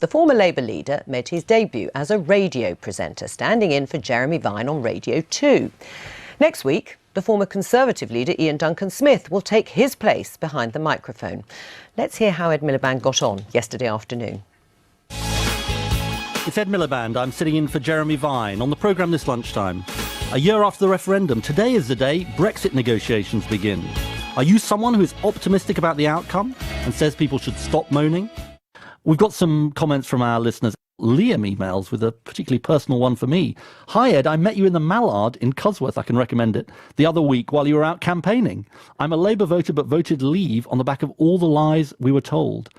The former Labour leader made his debut as a radio presenter, standing in for Jeremy Vine on Radio 2. Next week, the former Conservative leader Ian Duncan Smith will take his place behind the microphone. Let's hear how Ed Miliband got on yesterday afternoon. It's Ed Miliband. I'm sitting in for Jeremy Vine on the programme this lunchtime. A year after the referendum, today is the day Brexit negotiations begin. Are you someone who is optimistic about the outcome and says people should stop moaning? We've got some comments from our listeners. Liam emails with a particularly personal one for me. Hi Ed, I met you in the Mallard in Cosworth, I can recommend it, the other week while you were out campaigning. I'm a Labour voter but voted Leave on the back of all the lies we were told.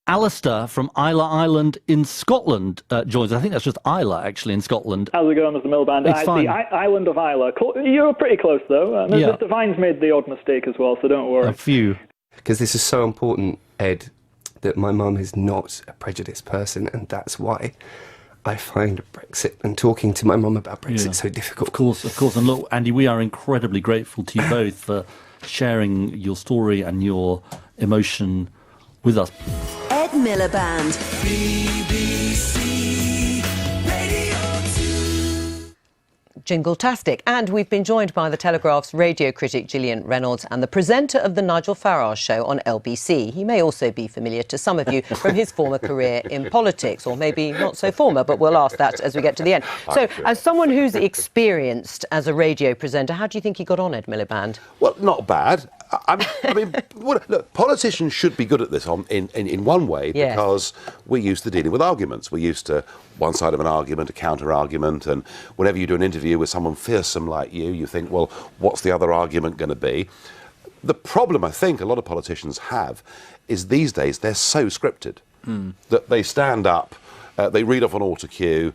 Alistair from Isla Island in Scotland joins. I think that's just Isla, actually, in Scotland. How's it going, Mr. Miliband? It's fine. The island of Isla. You're pretty close, though. Mr. Vine's made the odd mistake as well, so don't worry. A few. Because this is so important, Ed, that my mum is not a prejudiced person, and that's why I find Brexit and talking to my mum about Brexit so difficult. Of course. And look, Andy, we are incredibly grateful to you both for sharing your story and your emotion with us. Ed Miliband. BBC Radio 2. Jingle-tastic. And we've been joined by the Telegraph's radio critic Gillian Reynolds and the presenter of the Nigel Farage show on LBC. He may also be familiar to some of you from his former career in politics, or maybe not so former, but we'll ask that as we get to the end. So, as someone who's experienced as a radio presenter, how do you think he got on, Ed Miliband? Well, not bad. I mean, look, politicians should be good at this in one way, because we're used to dealing with arguments. We're used to one side of an argument, a counter-argument, and whenever you do an interview with someone fearsome like you think, well, what's the other argument going to be? The problem I think a lot of politicians have is these days they're so scripted that they stand up, they read off an autocue.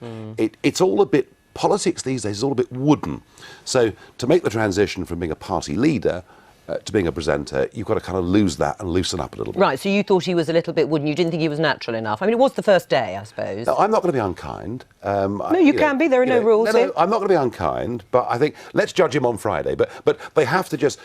It's all a bit, politics these days is all a bit wooden. So to make the transition from being a party leader to being a presenter, you've got to kind of lose that and loosen up a little bit. Right, so you thought he was a little bit wooden. You didn't think he was natural enough. I mean, it was the first day, I suppose. No, I'm not going to be unkind. No, you can be. There are no rules here. No, I'm not going to be unkind, but I think let's judge him on Friday. But they have to just...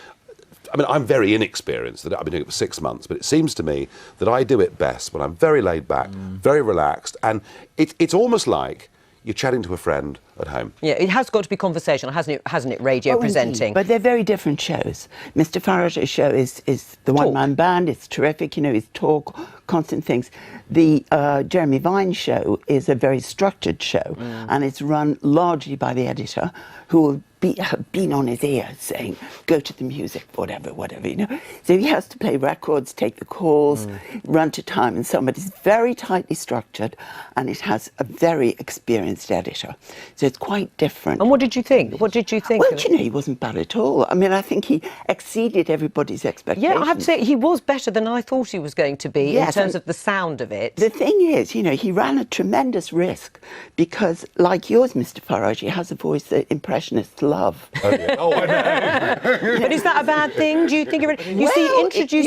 I mean, I'm very inexperienced. I've been doing it for 6 months, but it seems to me that I do it best when I'm very laid back, very relaxed, and it's almost like you're chatting to a friend at home. Yeah, it has got to be conversational, hasn't it, radio presenting? Indeed. But they're very different shows. Mr. Farage's show is the one-man band. It's terrific, his talk, constant things. The Jeremy Vine show is a very structured show, and it's run largely by the editor, who will have been on his ear saying, go to the music, whatever. So he has to play records, take the calls, run to time, and somebody's very tightly structured, and it has a very experienced editor. So it's quite different. And what did you think? Well, he wasn't bad at all. I mean, I think he exceeded everybody's expectations. Yeah, I have to say, he was better than I thought he was going to be in terms of the sound of it. The thing is, he ran a tremendous risk because, like yours, Mr. Farage, he has a voice that impressionists love. Oh, yeah. Oh, I know. But is that a bad thing? Do you think? You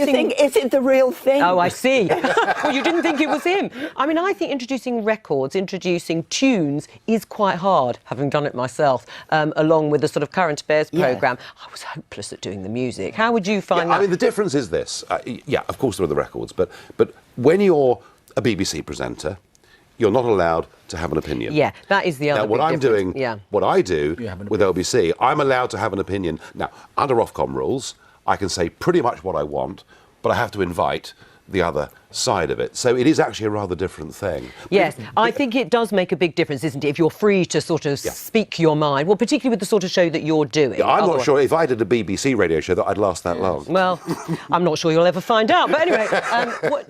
think, is it the real thing? Oh, I see. Well, you didn't think it was him. I mean, I think introducing records, introducing tunes is quite hard, having done it myself, along with the sort of current affairs programme. I was hopeless at doing the music. How would you find that? I mean, the difference is this. Of course there are the records, but when you're a BBC presenter, you're not allowed to have an opinion. Yeah, that is the other what I do with LBC, I'm allowed to have an opinion. Now, under Ofcom rules, I can say pretty much what I want, but I have to invite the other side of it. So it is actually a rather different thing. Yes, I think it does make a big difference, isn't it, if you're free to sort of speak your mind. Well, particularly with the sort of show that you're doing. Yeah, I'm not sure if I did a BBC radio show that I'd last that long. Well, I'm not sure you'll ever find out. But anyway,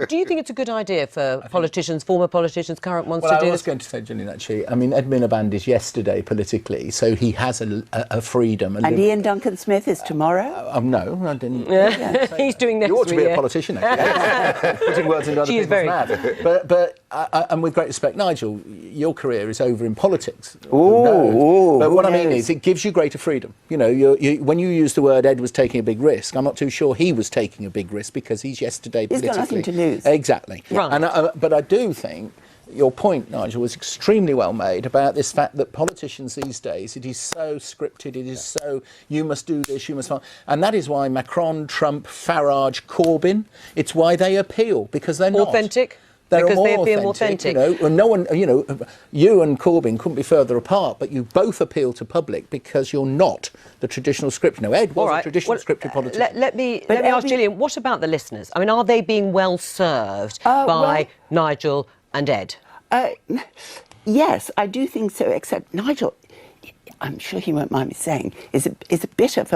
do you think it's a good idea for politicians, former politicians, current ones to do this? I was going to say, Gillian, actually, I mean, Ed Miliband is yesterday politically, so he has a freedom. And Ian Duncan Smith is tomorrow? No, I didn't. He's doing next week. You ought to be a politician, actually. Putting words into other people's mouths. But and with great respect, Nigel, your career is over in politics. But what I mean is, it gives you greater freedom. When you use the word Ed was taking a big risk, I'm not too sure he was taking a big risk because he's yesterday politically. He's got nothing to lose. Exactly. Right. And but I do think your point, Nigel, was extremely well made about this fact that politicians these days, it is so scripted, it is so, you must do this, you must... And that is why Macron, Trump, Farage, Corbyn, it's why they appeal, because they're not... Authentic? because they're being authentic. And no one, you and Corbyn couldn't be further apart, but you both appeal to public because you're not the traditional script. Ed was a traditional scripted politician. Let me ask Gillian, what about the listeners? I mean, are they being well served by Nigel and Ed? Yes, I do think so, except Nigel, I'm sure he won't mind me saying, is a bit of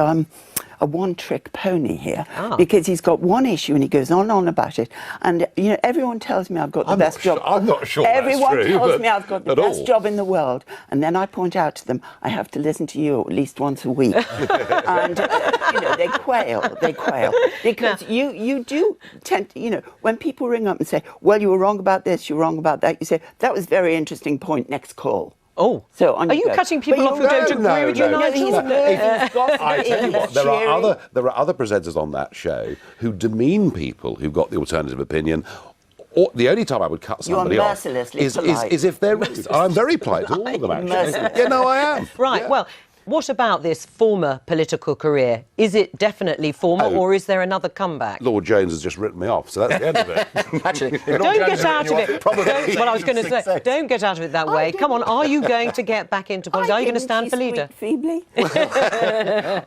a one-trick pony here, because he's got one issue and he goes on about it, and everyone tells me I've got the best job. I'm not sure everyone that's true, tells me I've got the best job in the world, and then I point out to them I have to listen to you at least once a week, and they quail because you do tend to, when people ring up and say, well, you were wrong about this, you're wrong about that, you say that was a very interesting point, next call. Oh, so are you cutting people off who don't agree with you, Nigel? I tell you what, there are other presenters on that show who demean people who've got the alternative opinion. Or the only time I would cut somebody off is if they're rude. I'm very polite to all of them, actually. I am. Right, well, what about this former political career? Is it definitely former, or is there another comeback? Lord Jones has just written me off, so that's the end of it. Actually, don't get out of it. I was going to say, don't get out of it that way. Come on, are you going to get back into politics? Are you going to stand for leader? Feebly.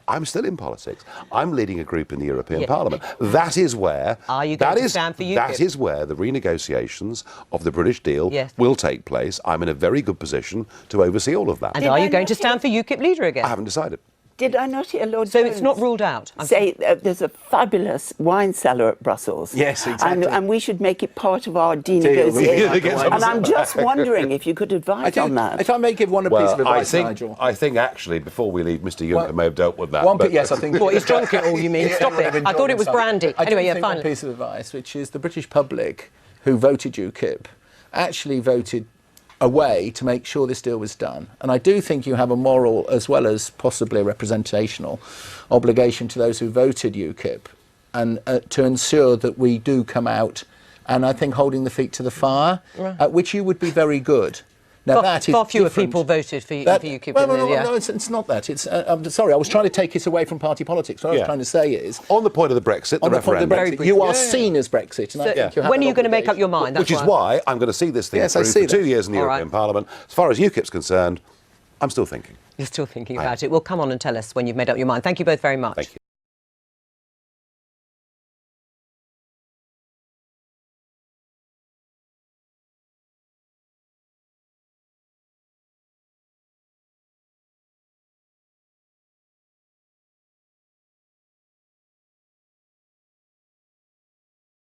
I'm still in politics. I'm leading a group in the European Parliament. That is where... Are you going to stand for UKIP? That is where the renegotiations of the British deal will take place. I'm in a very good position to oversee all of that. And are you going to stand for UKIP leader again? I haven't decided. Did I not hear Lord So Jones it's not ruled out? say there's a fabulous wine cellar at Brussels? Yes, exactly. And we should make it part of our denegotiation. And I'm just wondering if you could advise on that. If I may give one piece of advice, Nigel. I think, actually, before we leave, Mr Juncker may have dealt with that. Yes, I think... Well, he's drunk it all, you mean? Stop it. I thought it was brandy. Anyway, finally. One piece of advice, which is the British public who voted UKIP actually voted a way to make sure this deal was done. And I do think you have a moral as well as possibly a representational obligation to those who voted UKIP and to ensure that we do come out and I think holding the feet to the fire, at which you would be very good. Now, that is far fewer different. people voted for UKIP. No, it's not that. I'm sorry, I was trying to take it away from party politics. What I was trying to say is... On the point of the Brexit, the referendum... You are seen as Brexit. And I think you have when are you going to make up your mind? Which is why I'm going to see this thing through for 2 years in the European Parliament. As far as UKIP's concerned, I'm still thinking. You're still thinking about it. Well, come on and tell us when you've made up your mind. Thank you both very much. Thank you.